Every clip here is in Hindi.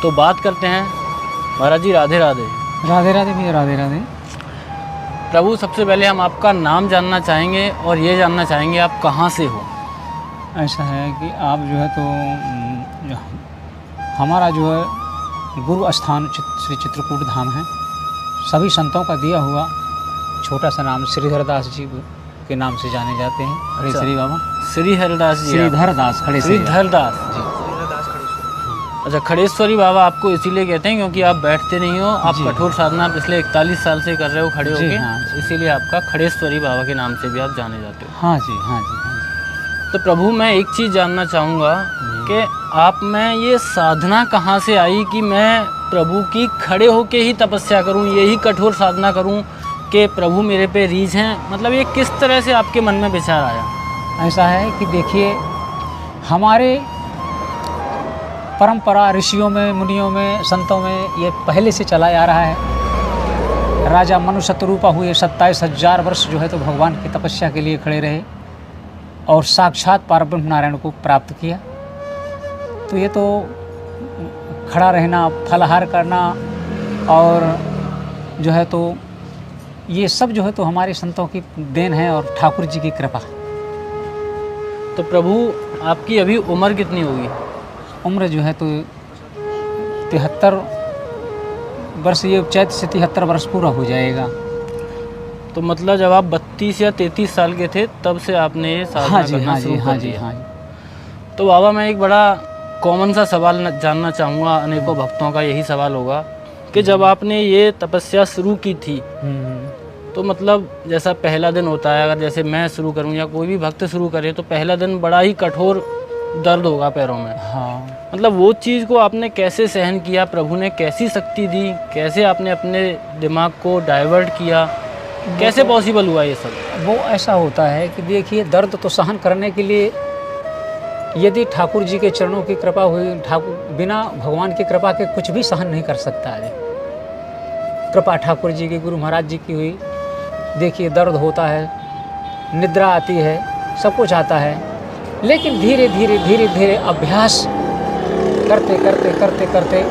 तो बात करते हैं महाराज जी। राधे राधे। राधे राधे भैया, राधे राधे। प्रभु, सबसे पहले हम आपका नाम जानना चाहेंगे और ये जानना चाहेंगे आप कहाँ से हो। ऐसा है कि आप जो है तो हमारा जो है गुरु स्थान श्री चित्रकूट धाम है। सभी संतों का दिया हुआ छोटा सा नाम श्रीधर दास जी के नाम से जाने जाते हैं। खड़े श्री बाबा श्री हरिदास जी। श्रीधर दास, खड़े श्रीधर दास जी। अच्छा, खड़ेश्वरी बाबा आपको इसीलिए कहते हैं क्योंकि आप बैठते नहीं हो, आप कठोर साधना पिछले 41 साल से कर रहे हो खड़े होके। हाँ, इसीलिए आपका खड़ेश्वरी बाबा के नाम से भी आप जाने जाते हो। हाँ जी, हाँ जी, हाँ जी। तो प्रभु, मैं एक चीज़ जानना चाहूँगा कि आप में ये साधना कहाँ से आई कि मैं प्रभु की खड़े होके ही तपस्या करूँ, यही कठोर साधना करूँ कि प्रभु मेरे पे रीझ हैं। मतलब ये किस तरह से आपके मन में विचार आया? ऐसा है कि देखिए, हमारे परंपरा ऋषियों में, मुनियों में, संतों में ये पहले से चला आ रहा है। राजा मनु शतरूपा हुए 27,000 वर्ष जो है तो भगवान की तपस्या के लिए खड़े रहे और साक्षात पारब्रह्म नारायण को प्राप्त किया। तो ये तो खड़ा रहना, फलाहार करना और जो है तो ये सब जो है तो हमारे संतों की देन है और ठाकुर जी की कृपा। तो प्रभु, आपकी अभी उम्र कितनी होगी? उम्र जो है तो 73 वर्ष, ये चैत से 73 वर्ष पूरा हो जाएगा। तो मतलब जब आप 32 या 33 साल के थे तब से आपने ये साधना करना शुरू कर दिया। हाँ जी। तो बाबा, मैं एक बड़ा कॉमन सा सवाल जानना चाहूँगा, अनेकों भक्तों का यही सवाल होगा कि जब आपने ये तपस्या शुरू की थी तो मतलब जैसा पहला दिन होता है, अगर जैसे मैं शुरू करूँ या कोई भी भक्त शुरू करे तो पहला दिन बड़ा ही कठोर दर्द होगा पैरों में। हाँ। मतलब वो चीज़ को आपने कैसे सहन किया? प्रभु ने कैसी शक्ति दी? कैसे आपने अपने दिमाग को डाइवर्ट किया? कैसे पॉसिबल हुआ ये सब? वो ऐसा होता है कि देखिए, दर्द तो सहन करने के लिए यदि ठाकुर जी के चरणों की कृपा हुई, बिना भगवान की कृपा के कुछ भी सहन नहीं कर सकता है। कृपा ठाकुर जी की, गुरु महाराज जी की हुई। देखिए, दर्द होता है, निद्रा आती है, सब कुछ आता है, लेकिन धीरे धीरे धीरे धीरे अभ्यास करते करते करते करते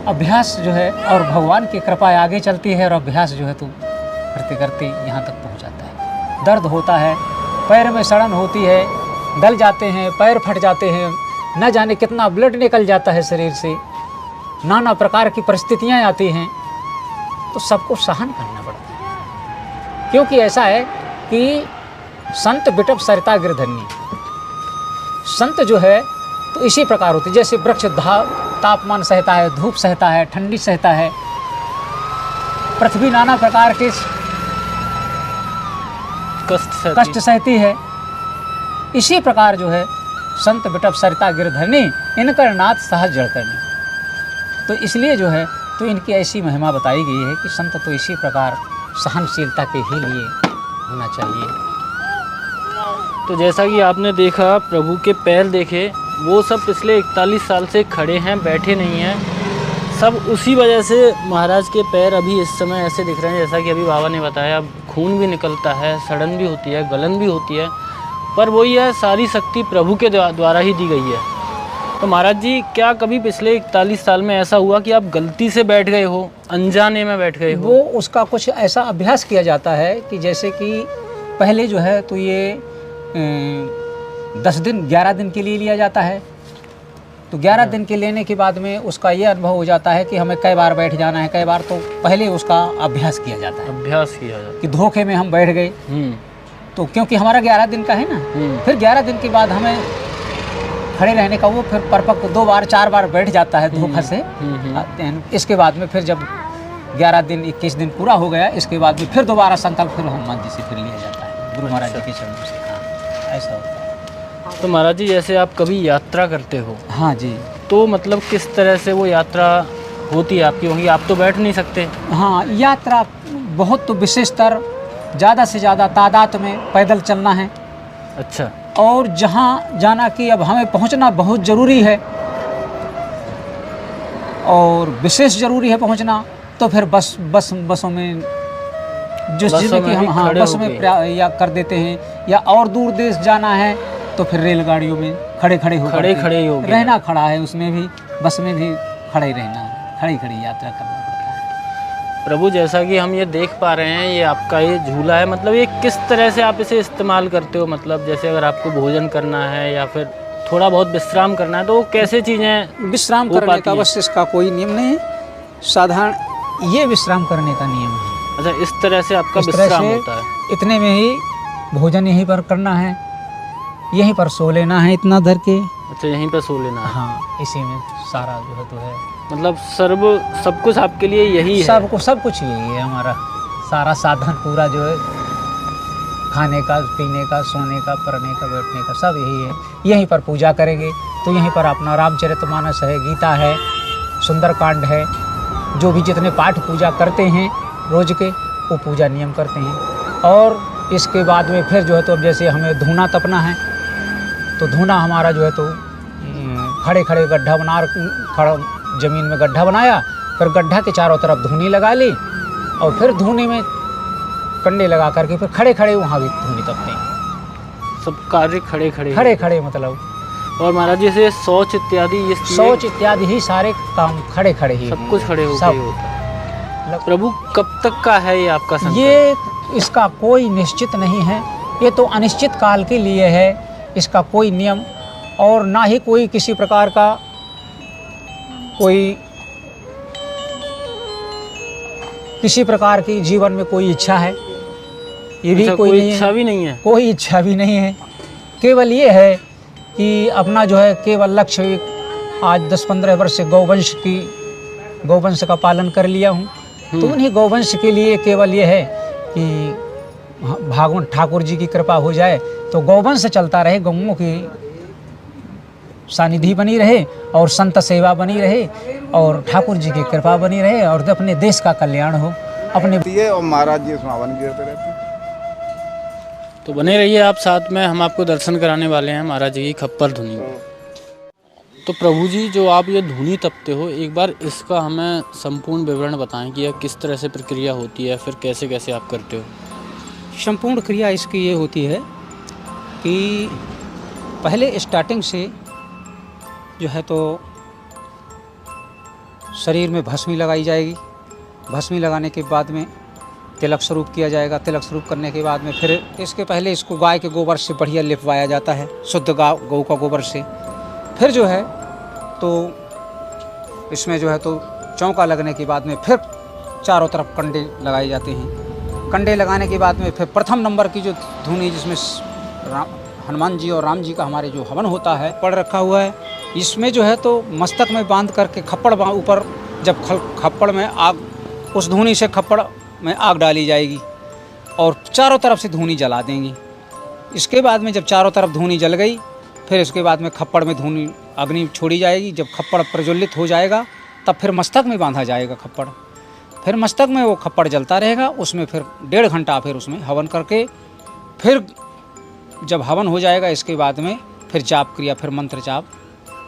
अभ्यास जो है और भगवान की कृपा आगे चलती है और अभ्यास जो है तो करते करते यहाँ तक पहुँच जाता है। दर्द होता है, पैर में सड़न होती है, गल जाते हैं, पैर फट जाते हैं, न जाने कितना ब्लड निकल जाता है शरीर से, नाना प्रकार की परिस्थितियाँ आती हैं, तो सबको सहन करना पड़ता है। क्योंकि ऐसा है कि संत बिटप सरिता गिरधनी, संत जो है तो इसी प्रकार होती है। जैसे वृक्ष तापमान सहता है, धूप सहता है, ठंडी सहता है, पृथ्वी नाना प्रकार के कष्ट सहती है, इसी प्रकार जो है संत बिटप सरिता गिरधनी, इनकर नाथ सहज जड़ करनी। तो इसलिए जो है तो इनकी ऐसी महिमा बताई गई है कि संत तो इसी प्रकार सहनशीलता के ही लिए होना चाहिए। तो जैसा कि आपने देखा, प्रभु के पैर देखे, वो सब पिछले 41 साल से खड़े हैं, बैठे नहीं हैं। सब उसी वजह से महाराज के पैर अभी इस समय ऐसे दिख रहे हैं जैसा कि अभी बाबा ने बताया। खून भी निकलता है, सड़न भी होती है, गलन भी होती है, पर वही है, सारी शक्ति प्रभु के द्वारा ही दी गई है। तो महाराज जी, क्या कभी पिछले 41 साल में ऐसा हुआ कि आप गलती से बैठ गए हो, अनजाने में बैठ गए हो? वो उसका कुछ ऐसा अभ्यास किया जाता है कि जैसे कि पहले जो है तो ये 10 दिन 11 दिन के लिए लिया जाता है। तो 11 दिन के लेने के बाद में उसका ये अनुभव हो जाता है कि हमें कई बार बैठ जाना है, कई बार, तो पहले उसका अभ्यास किया जाता है। अभ्यास किया जाता है कि धोखे में हम बैठ गए, तो क्योंकि हमारा 11 दिन का है ना, फिर 11 दिन के बाद हमें खड़े रहने का वो फिर परिपक्व 2 बार 4 बार बैठ जाता है धोखा से। इसके बाद में फिर जब 11 दिन 21 दिन पूरा हो गया, इसके बाद में फिर दोबारा संकल्प फिर हनुमान जी से फिर लिया जाता है, गुरु महाराज जी के चरणों से। हाँ, ऐसा होता है। तो महाराज जी, जैसे आप कभी यात्रा करते हो? हाँ जी। तो मतलब किस तरह से वो यात्रा होती है आपकी? क्योंकि आप तो बैठ नहीं सकते। हाँ, यात्रा बहुत तो विशेषतर ज़्यादा से ज़्यादा तादाद में पैदल चलना है। अच्छा। और जहाँ जाना कि अब हमें पहुँचना बहुत ज़रूरी है और विशेष ज़रूरी है पहुँचना, तो फिर बसों में जिसमें कि हम बस में या कर देते हैं, या और दूर देश जाना है तो फिर रेलगाड़ियों में खड़े खड़े हो रहना खड़ा है उसमें भी। बस में भी खड़े रहना, खड़ी खड़ी यात्रा करना पड़ता है। प्रभु जैसा कि हम ये देख पा रहे हैं, ये आपका ये झूला है, मतलब ये किस तरह से आप इसे इस्तेमाल करते हो? मतलब जैसे अगर आपको भोजन करना है या फिर थोड़ा बहुत विश्राम करना है तो कैसे चीज़ें विश्राम हो करने पाती का हैं? बस इसका कोई नियम नहीं है, साधारण ये विश्राम करने का नियम है। अच्छा, इस तरह से आपका इस तरह विश्राम से होता है। इतने में ही भोजन यहीं पर करना है, यहीं पर सो लेना है इतना धर के। अच्छा, यहीं पे सो लेना है। हाँ, इसी में सारा जो है तो है, मतलब सब कुछ आपके लिए यही है। सब कुछ यही है हमारा, सारा साधन पूरा जो है, खाने का, पीने का, सोने का, पढ़ने का, बैठने का, सब यही है। यहीं पर पूजा करेंगे तो यहीं पर अपना रामचरितमानस है, गीता है, सुंदरकांड है, जो भी जितने पाठ पूजा करते हैं रोज के, वो पूजा नियम करते हैं। और इसके बाद में फिर जो है तो अब जैसे हमें धूना तपना है, तो धूना हमारा जो है तो खड़े खड़े गड्ढा बना, खड़ा ज़मीन में गड्ढा बनाया, फिर गड्ढा के चारों तरफ धूनी लगा ली, और फिर धूनी में कंडे लगा करके फिर खड़े खड़े वहाँ भी धूनी तपते हैं। सब कार्य खड़े खड़े मतलब, और महाराज जी से शौच इत्यादि, ये शौच इत्यादि ही सारे काम खड़े खड़े ही, सब कुछ खड़े होकर ही होता है। प्रभु कब तक का है ये आपका संकल्प? ये इसका कोई निश्चित नहीं है, ये तो अनिश्चित काल के लिए है, इसका कोई नियम और ना ही कोई किसी प्रकार का कोई किसी प्रकार की जीवन में कोई इच्छा है, ये भी अच्छा, कोई इच्छा भी नहीं है। कोई इच्छा भी नहीं है। केवल ये है कि अपना जो है केवल लक्ष्य, आज 10-15 वर्ष से गौवंश का पालन कर लिया हूँ, तो उन्हीं गौवंश के लिए केवल ये है कि भगवान ठाकुर जी की कृपा हो जाए तो गौवंश चलता रहे, गौओं की सानिधि बनी रहे और संत सेवा बनी रहे और ठाकुर जी की कृपा बनी रहे और अपने देश का कल्याण हो अपने। और महाराज जी सुहावन गिरते रहते हैं। तो बने रहिए आप साथ में, हम आपको दर्शन कराने वाले हैं महाराज जी की खप्पर धुनी। तो प्रभु जी, जो आप ये धुनी तपते हो, एक बार इसका हमें संपूर्ण विवरण बताएं कि यह किस तरह से प्रक्रिया होती है, फिर कैसे कैसे आप करते हो? संपूर्ण क्रिया इसकी ये होती है कि पहले स्टार्टिंग से जो है तो शरीर में भस्मी लगाई जाएगी, भस्मी लगाने के बाद में तिलक स्वरूप किया जाएगा, तिलक स्वरूप करने के बाद में फिर इसके पहले इसको गाय के गोबर से बढ़िया लिपवाया जाता है, शुद्ध गौ का गोबर से। फिर जो है तो इसमें जो है तो चौका लगने के बाद में फिर चारों तरफ कंडे लगाए जाते हैं। कंडे लगाने के बाद में फिर प्रथम नंबर की जो धुनी, जिसमें हनुमान जी और राम जी का हमारे जो हवन होता है पड़ रखा हुआ है, इसमें जो है तो मस्तक में बांध करके खप्पड़ ऊपर, जब खप्पड़ में आग, उस धुनी से खप्पड़ में आग डाली जाएगी और चारों तरफ से धुनी जला देंगी। इसके बाद में जब चारों तरफ धुनी जल गई, फिर इसके बाद में खप्पड़ में धुनी अग्नि छोड़ी जाएगी। जब खप्पड़ प्रज्वलित हो जाएगा तब फिर मस्तक में बांधा जाएगा खप्पड़, फिर मस्तक में वो खप्पड़ जलता रहेगा, उसमें फिर 1.5 घंटा फिर उसमें हवन करके, फिर जब हवन हो जाएगा इसके बाद में फिर जाप क्रिया, फिर मंत्र जाप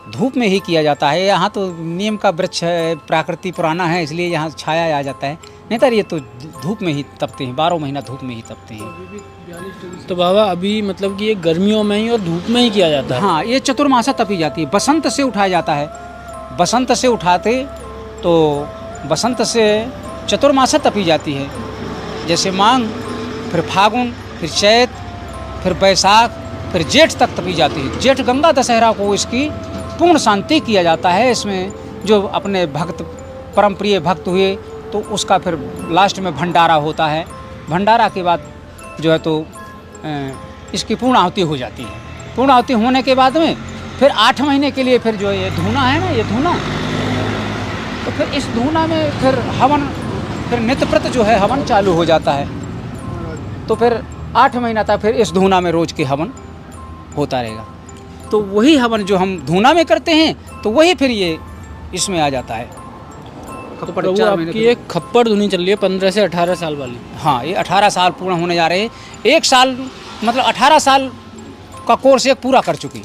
धूप में ही किया जाता है। यहाँ तो नीम का वृक्ष है, प्रकृति पुराना है, इसलिए यहाँ छाया आ जाता है, नहीं तो ये तो धूप में ही तपते हैं, 12 महीना धूप में ही तपते हैं। तो बाबा अभी मतलब कि ये गर्मियों में ही और धूप में ही किया जाता है? हाँ, ये चतुर्मासा तपी जाती है, बसंत से उठाया जाता है। बसंत से उठाते तो बसंत से चतुर्मासा तपी जाती है, जैसे माघ, फिर फागुन, फिर चैत, फिर बैसाख, फिर जेठ तक तपी जाती है। जेठ गंगा दशहरा को इसकी पूर्ण शांति किया जाता है। इसमें जो अपने भक्त, परम प्रिय भक्त हुए तो उसका फिर लास्ट में भंडारा होता है। भंडारा के बाद जो है तो इसकी पूर्ण आहुति हो जाती है। पूर्ण आहुति होने के बाद में फिर 8 महीने के लिए फिर जो ये धूना है ना, ये धूना, तो फिर इस धूना में फिर हवन, फिर नित्यप्रत जो है हवन चालू हो जाता है। तो फिर 8 महीना तक फिर इस धूना में रोज के हवन होता रहेगा। तो वही हवन जो हम धूना में करते हैं तो वही फिर ये इसमें आ जाता है। तो प्रभु आपकी एक खप्पड़ धुनी चल रही है 15 से 18 साल वाली? हाँ, ये 18 साल पूर्ण होने जा रहे हैं। 1 साल मतलब 18 साल का कोर्स एक पूरा कर चुकी।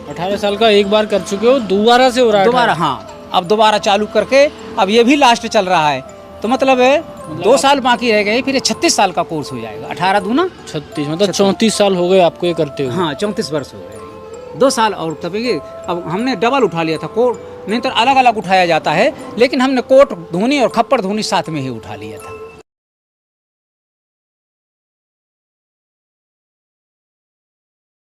18 साल का एक बार कर चुके हो, दोबारा से हो रहा है? दोबारा, हाँ, अब दोबारा चालू करके अब ये भी लास्ट चल रहा है, तो मतलब 2 साल बाकी रह गए, फिर 36 साल का कोर्स हो जाएगा। 18 दूना 36, मतलब 34 साल हो गए आपको ये करते हुए? हाँ, 34 वर्ष हो गए। 2 साल और तपेंगे। अब हमने डबल उठा लिया था कोट, नहीं तो अलग अलग उठाया जाता है, लेकिन हमने कोट धोनी और खप्पर धोनी साथ में ही उठा लिया था।